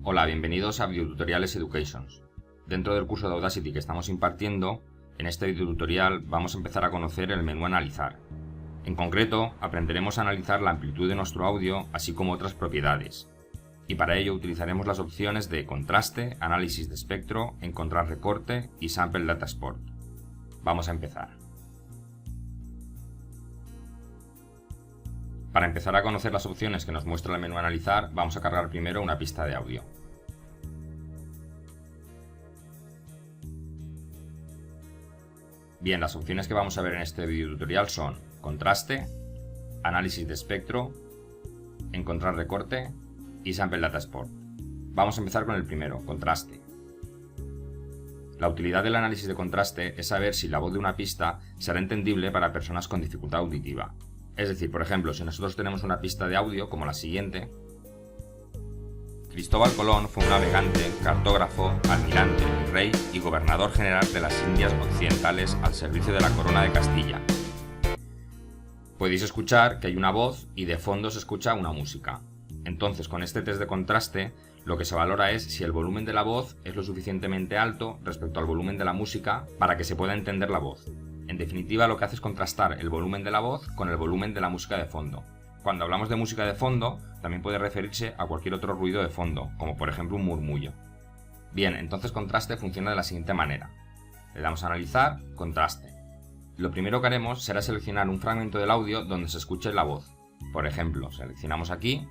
Hola, bienvenidos a Videotutoriales Educations. Dentro del curso de Audacity que estamos impartiendo, en este videotutorial vamos a empezar a conocer el menú Analizar. En concreto, aprenderemos a analizar la amplitud de nuestro audio, así como otras propiedades. Y para ello utilizaremos las opciones de Contraste, Análisis de espectro, Encontrar recorte y Sample Data Export. Vamos a empezar. Para empezar a conocer las opciones que nos muestra el menú Analizar, vamos a cargar primero una pista de audio. Bien, las opciones que vamos a ver en este videotutorial son Contraste, Análisis de espectro, Encontrar recorte y Sample Data Export. Vamos a empezar con el primero, Contraste. La utilidad del análisis de contraste es saber si la voz de una pista será entendible para personas con dificultad auditiva. Es decir, por ejemplo, si nosotros tenemos una pista de audio como la siguiente: Cristóbal Colón fue un navegante, cartógrafo, almirante, rey y gobernador general de las Indias Occidentales al servicio de la Corona de Castilla. Podéis escuchar que hay una voz y de fondo se escucha una música. Entonces, con este test de contraste, lo que se valora es si el volumen de la voz es lo suficientemente alto respecto al volumen de la música para que se pueda entender la voz. En definitiva, lo que hace es contrastar el volumen de la voz con el volumen de la música de fondo. Cuando hablamos de música de fondo, también puede referirse a cualquier otro ruido de fondo, como por ejemplo un murmullo. Bien, entonces contraste funciona de la siguiente manera. Le damos a analizar, contraste. Lo primero que haremos será seleccionar un fragmento del audio donde se escuche la voz. Por ejemplo, seleccionamos aquí,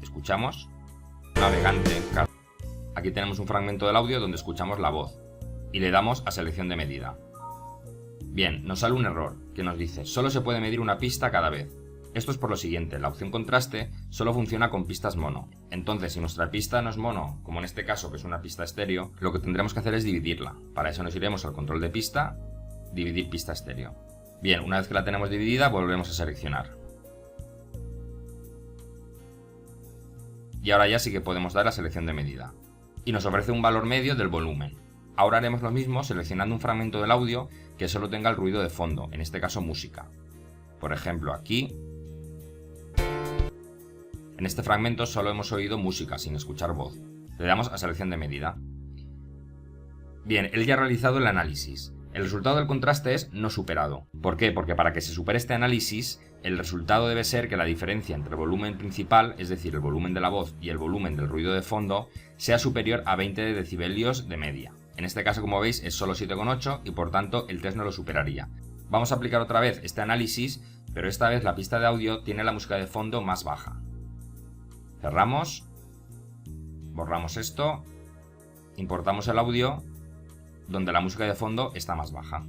escuchamos, navegante, aquí tenemos un fragmento del audio donde escuchamos la voz, y le damos a selección de medida. Bien, nos sale un error, que nos dice, solo se puede medir una pista cada vez. Esto es por lo siguiente, la opción contraste solo funciona con pistas mono. Entonces, si nuestra pista no es mono, como en este caso que es una pista estéreo, lo que tendremos que hacer es dividirla. Para eso nos iremos al control de pista, dividir pista estéreo. Bien, una vez que la tenemos dividida, volvemos a seleccionar. Y ahora ya sí que podemos dar la selección de medida. Y nos ofrece un valor medio del volumen. Ahora haremos lo mismo seleccionando un fragmento del audio que solo tenga el ruido de fondo, en este caso música. Por ejemplo, aquí, en este fragmento solo hemos oído música sin escuchar voz. Le damos a selección de medida. Bien, él ya ha realizado el análisis. El resultado del contraste es no superado. ¿Por qué? Porque para que se supere este análisis, el resultado debe ser que la diferencia entre el volumen principal, es decir, el volumen de la voz y el volumen del ruido de fondo, sea superior a 20 decibelios de media. En este caso, como veis, es solo 7,8 y por tanto el test no lo superaría. Vamos a aplicar otra vez este análisis, pero esta vez la pista de audio tiene la música de fondo más baja. Cerramos, borramos esto, importamos el audio donde la música de fondo está más baja.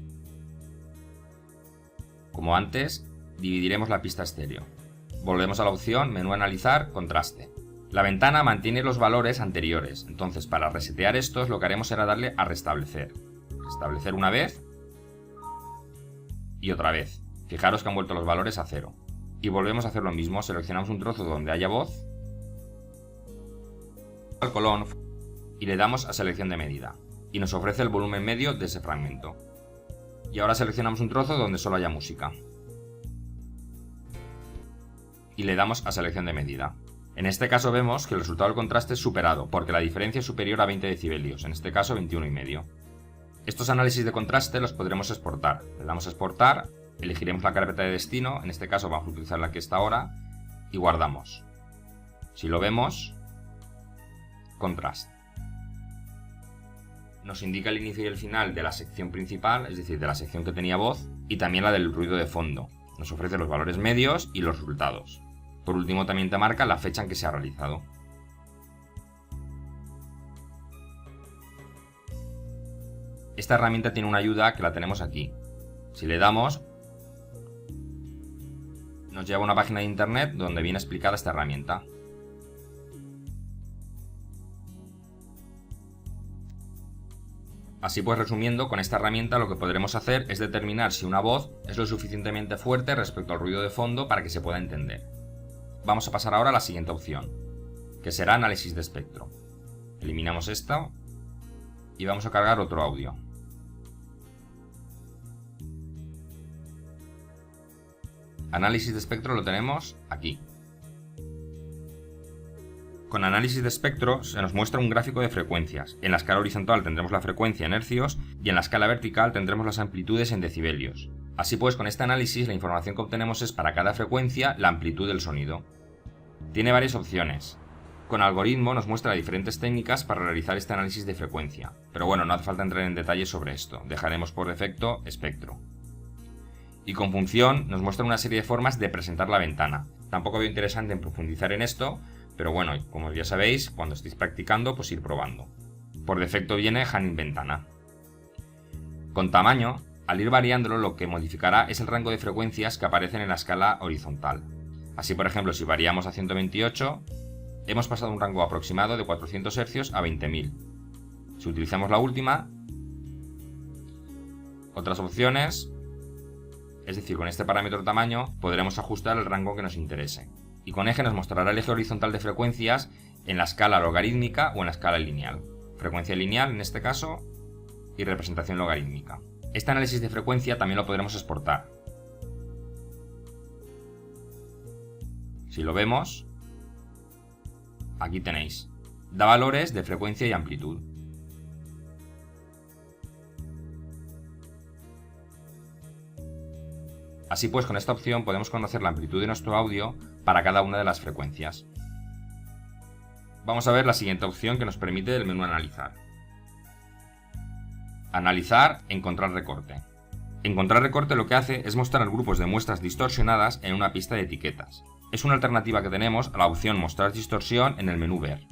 Como antes, dividiremos la pista estéreo. Volvemos a la opción Menú Analizar, Contraste. La ventana mantiene los valores anteriores, entonces para resetear estos lo que haremos será darle a Restablecer. Restablecer una vez y otra vez. Fijaros que han vuelto los valores a 0. Y volvemos a hacer lo mismo, seleccionamos un trozo donde haya voz, al colón y le damos a selección de medida. Y nos ofrece el volumen medio de ese fragmento. Y ahora seleccionamos un trozo donde solo haya música. Y le damos a selección de medida. En este caso vemos que el resultado del contraste es superado, porque la diferencia es superior a 20 decibelios, en este caso 21,5. Estos análisis de contraste los podremos exportar. Le damos a exportar, elegiremos la carpeta de destino, en este caso vamos a utilizar la que está ahora, y guardamos. Si lo vemos, contraste. Nos indica el inicio y el final de la sección principal, es decir, de la sección que tenía voz, y también la del ruido de fondo. Nos ofrece los valores medios y los resultados. Por último, también te marca la fecha en que se ha realizado. Esta herramienta tiene una ayuda que la tenemos aquí. Si le damos, nos lleva a una página de internet donde viene explicada esta herramienta. Así pues, resumiendo, con esta herramienta lo que podremos hacer es determinar si una voz es lo suficientemente fuerte respecto al ruido de fondo para que se pueda entender. Vamos a pasar ahora a la siguiente opción, que será análisis de espectro. Eliminamos esto y vamos a cargar otro audio. Análisis de espectro lo tenemos aquí. Con análisis de espectro se nos muestra un gráfico de frecuencias. En la escala horizontal tendremos la frecuencia en hercios y en la escala vertical tendremos las amplitudes en decibelios. Así pues, con este análisis la información que obtenemos es para cada frecuencia la amplitud del sonido. Tiene varias opciones. Con algoritmo nos muestra diferentes técnicas para realizar este análisis de frecuencia, pero bueno, no hace falta entrar en detalle sobre esto, dejaremos por defecto espectro. Y con función nos muestra una serie de formas de presentar la ventana. Tampoco veo interesante en profundizar en esto, pero bueno, como ya sabéis, cuando estéis practicando, pues ir probando. Por defecto viene Hanin ventana. Con tamaño, al ir variándolo, lo que modificará es el rango de frecuencias que aparecen en la escala horizontal. Así, por ejemplo, si variamos a 128, hemos pasado un rango aproximado de 400 Hz a 20.000. Si utilizamos la última, otras opciones, es decir, con este parámetro tamaño, podremos ajustar el rango que nos interese. Y con eje nos mostrará el eje horizontal de frecuencias en la escala logarítmica o en la escala lineal. Frecuencia lineal en este caso y representación logarítmica. Este análisis de frecuencia también lo podremos exportar. Si lo vemos, aquí tenéis. Da valores de frecuencia y amplitud. Así pues, con esta opción podemos conocer la amplitud de nuestro audio para cada una de las frecuencias. Vamos a ver la siguiente opción que nos permite el menú Analizar. Analizar, encontrar recorte. Encontrar recorte lo que hace es mostrar grupos de muestras distorsionadas en una pista de etiquetas. Es una alternativa que tenemos a la opción Mostrar distorsión en el menú Ver.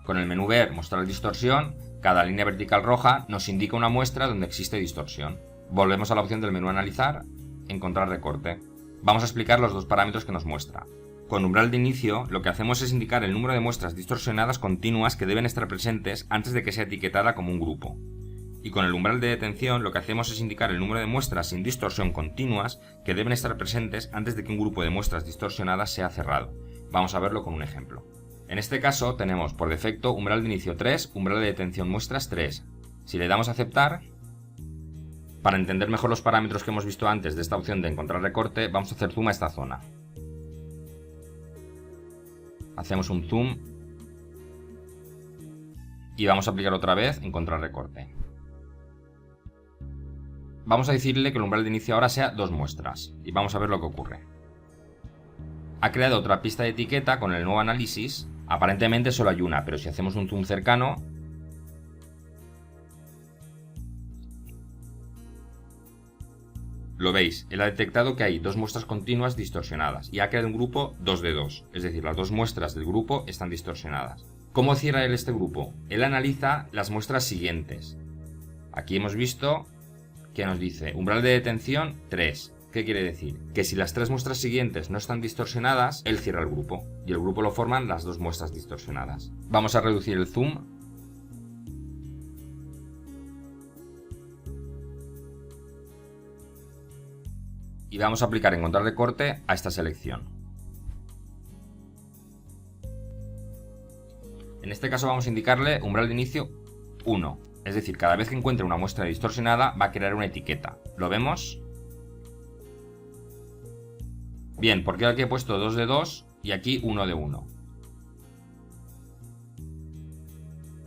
Con el menú Ver, Mostrar distorsión, cada línea vertical roja nos indica una muestra donde existe distorsión. Volvemos a la opción del menú Analizar, Encontrar recorte. Vamos a explicar los dos parámetros que nos muestra. Con umbral de inicio, lo que hacemos es indicar el número de muestras distorsionadas continuas que deben estar presentes antes de que sea etiquetada como un grupo. Y con el umbral de detención, lo que hacemos es indicar el número de muestras sin distorsión continuas que deben estar presentes antes de que un grupo de muestras distorsionadas sea cerrado. Vamos a verlo con un ejemplo. En este caso tenemos por defecto umbral de inicio 3, umbral de detención muestras 3. Si le damos a aceptar, para entender mejor los parámetros que hemos visto antes de esta opción de encontrar recorte, vamos a hacer zoom a esta zona. Hacemos un zoom y vamos a aplicar otra vez encontrar recorte. Vamos a decirle que el umbral de inicio ahora sea 2 muestras y vamos a ver lo que ocurre. Ha creado otra pista de etiqueta con el nuevo análisis. Aparentemente solo hay una, pero si hacemos un zoom cercano, lo veis, él ha detectado que hay 2 muestras continuas distorsionadas y ha creado un grupo 2 de 2, es decir, las 2 muestras del grupo están distorsionadas. ¿Cómo cierra él este grupo? Él analiza las muestras siguientes. Aquí hemos visto que nos dice umbral de detención 3. ¿Qué quiere decir? Que si las 3 muestras siguientes no están distorsionadas, él cierra el grupo y el grupo lo forman las 2 muestras distorsionadas. Vamos a reducir el zoom. Y vamos a aplicar encontrar recorte a esta selección. En este caso vamos a indicarle umbral de inicio 1. Es decir, cada vez que encuentre una muestra distorsionada va a crear una etiqueta. ¿Lo vemos? Bien, porque aquí he puesto 2 de 2 y aquí 1 de 1.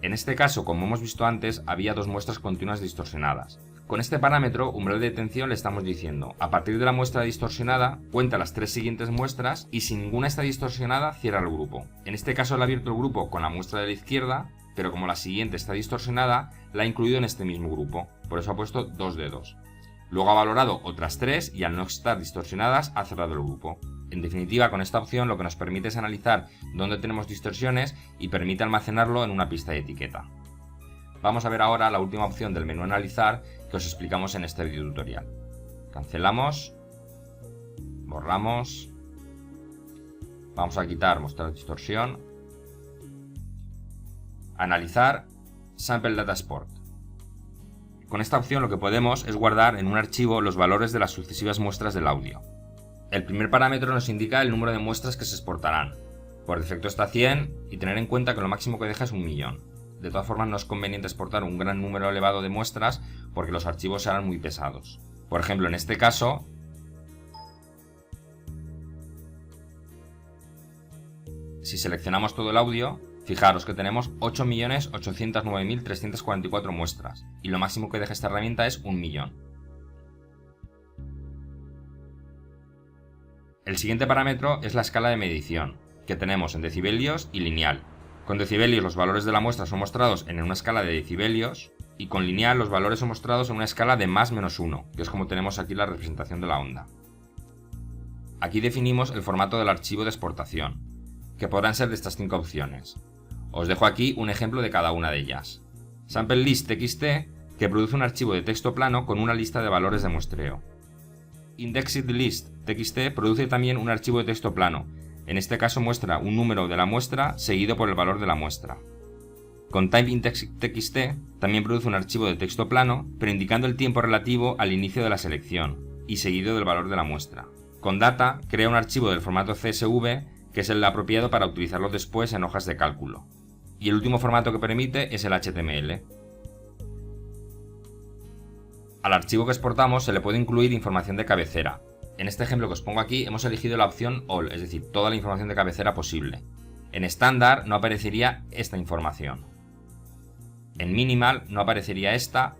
En este caso, como hemos visto antes, había 2 muestras continuas distorsionadas. Con este parámetro, umbral de detención, le estamos diciendo, a partir de la muestra distorsionada, cuenta las 3 siguientes muestras y si ninguna está distorsionada, cierra el grupo. En este caso, él ha abierto el grupo con la muestra de la izquierda, pero como la siguiente está distorsionada, la ha incluido en este mismo grupo. Por eso ha puesto 2 de 2. Luego ha valorado otras 3 y al no estar distorsionadas ha cerrado el grupo. En definitiva, con esta opción lo que nos permite es analizar dónde tenemos distorsiones y permite almacenarlo en una pista de etiqueta. Vamos a ver ahora la última opción del menú Analizar que os explicamos en este video tutorial. Cancelamos, borramos, vamos a quitar mostrar distorsión, analizar, Sample Data Export. Con esta opción lo que podemos es guardar en un archivo los valores de las sucesivas muestras del audio. El primer parámetro nos indica el número de muestras que se exportarán. Por defecto está 100 y tener en cuenta que lo máximo que deja es 1.000.000. De todas formas no es conveniente exportar un gran número elevado de muestras porque los archivos serán muy pesados. Por ejemplo, en este caso Si seleccionamos todo el audio, fijaros que tenemos 8.809.344 muestras, y lo máximo que deja esta herramienta es 1.000.000. El siguiente parámetro es la escala de medición, que tenemos en decibelios y lineal. Con decibelios los valores de la muestra son mostrados en una escala de decibelios, y con lineal los valores son mostrados en una escala de +-1, que es como tenemos aquí la representación de la onda. Aquí definimos el formato del archivo de exportación, que podrán ser de estas 5 opciones. Os dejo aquí un ejemplo de cada una de ellas. Sample List TXT, que produce un archivo de texto plano con una lista de valores de muestreo. Indexed List TXT produce también un archivo de texto plano, en este caso muestra un número de la muestra seguido por el valor de la muestra. Con Time Indexed TXT también produce un archivo de texto plano, pero indicando el tiempo relativo al inicio de la selección, y seguido del valor de la muestra. Con Data crea un archivo del formato CSV, que es el apropiado para utilizarlo después en hojas de cálculo. Y el último formato que permite es el HTML. Al archivo que exportamos se le puede incluir información de cabecera. En este ejemplo que os pongo aquí hemos elegido la opción All, es decir, toda la información de cabecera posible. En estándar no aparecería esta información. En minimal no aparecería esta.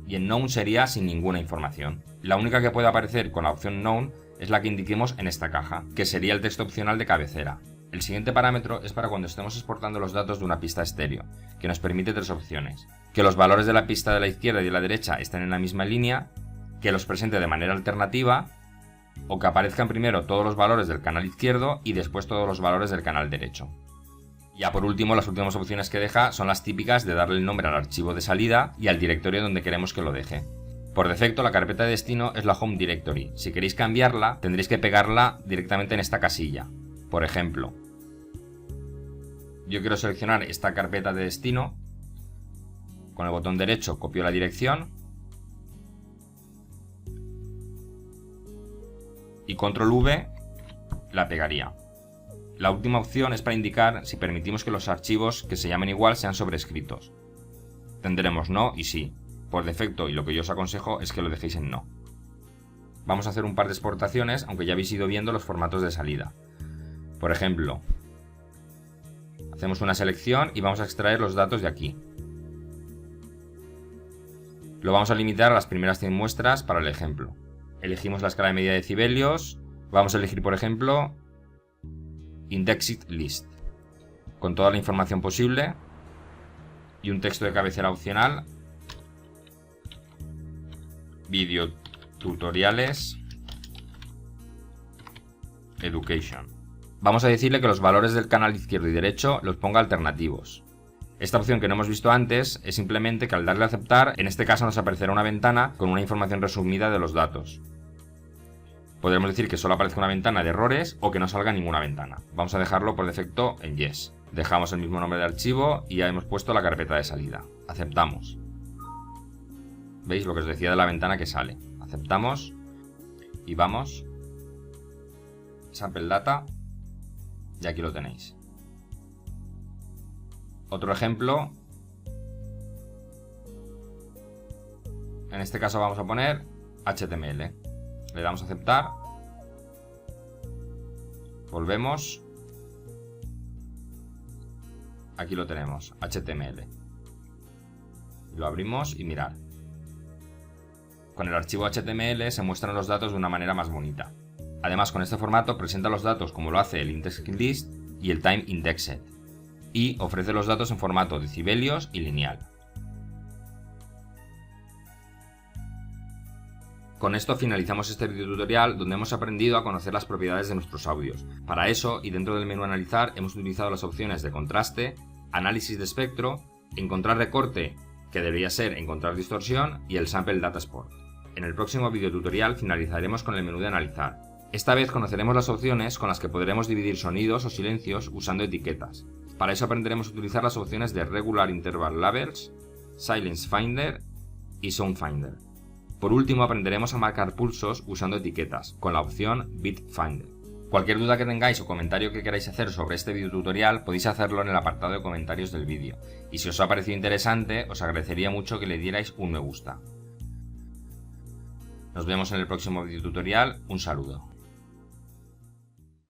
Y en Known sería sin ninguna información. La única que puede aparecer con la opción Known es la que indiquemos en esta caja, que sería el texto opcional de cabecera. El siguiente parámetro es para cuando estemos exportando los datos de una pista estéreo, que nos permite 3 opciones: que los valores de la pista de la izquierda y de la derecha estén en la misma línea, que los presente de manera alternativa, o que aparezcan primero todos los valores del canal izquierdo y después todos los valores del canal derecho. Ya por último, las últimas opciones que deja son las típicas de darle el nombre al archivo de salida y al directorio donde queremos que lo deje. Por defecto, la carpeta de destino es la Home Directory. Si queréis cambiarla, tendréis que pegarla directamente en esta casilla. Por ejemplo, yo quiero seleccionar esta carpeta de destino. Con el botón derecho copio la dirección y Control V la pegaría. La última opción es para indicar si permitimos que los archivos que se llamen igual sean sobrescritos. Tendremos no y sí. Por defecto, y lo que yo os aconsejo es que lo dejéis en no. Vamos a hacer un par de exportaciones, aunque ya habéis ido viendo los formatos de salida. Por ejemplo, hacemos una selección y vamos a extraer los datos de aquí. Lo vamos a limitar a las primeras 100 muestras para el ejemplo. Elegimos la escala de medida de decibelios. Vamos a elegir, por ejemplo, Indexed List, con toda la información posible y un texto de cabecera opcional. Video tutoriales Education. Vamos a decirle que los valores del canal izquierdo y derecho los ponga alternativos. Esta opción que no hemos visto antes es simplemente que al darle a aceptar, en este caso nos aparecerá una ventana con una información resumida de los datos. Podremos decir que solo aparezca una ventana de errores o que no salga ninguna ventana. Vamos a dejarlo por defecto en Yes. Dejamos el mismo nombre de archivo y ya hemos puesto la carpeta de salida. Aceptamos. ¿Veis lo que os decía de la ventana que sale? Aceptamos y vamos. Sample Data. Y aquí lo tenéis. Otro ejemplo. En este caso vamos a poner HTML. Le damos a aceptar. Volvemos. Aquí lo tenemos, HTML. Lo abrimos y mirad. Con el archivo HTML se muestran los datos de una manera más bonita. Además, con este formato presenta los datos como lo hace el Indexed List y el Time Indexed, y ofrece los datos en formato decibelios y lineal. Con esto finalizamos este video tutorial donde hemos aprendido a conocer las propiedades de nuestros audios. Para eso, y dentro del menú Analizar, hemos utilizado las opciones de contraste, análisis de espectro, encontrar recorte, que debería ser encontrar distorsión, y el Sample Data Export. En el próximo video tutorial finalizaremos con el menú de Analizar. Esta vez conoceremos las opciones con las que podremos dividir sonidos o silencios usando etiquetas. Para eso aprenderemos a utilizar las opciones de Regular Interval Labels, Silence Finder y Sound Finder. Por último, aprenderemos a marcar pulsos usando etiquetas, con la opción Bit Finder. Cualquier duda que tengáis o comentario que queráis hacer sobre este video tutorial podéis hacerlo en el apartado de comentarios del vídeo. Y si os ha parecido interesante, os agradecería mucho que le dierais un me gusta. Nos vemos en el próximo video tutorial. Un saludo.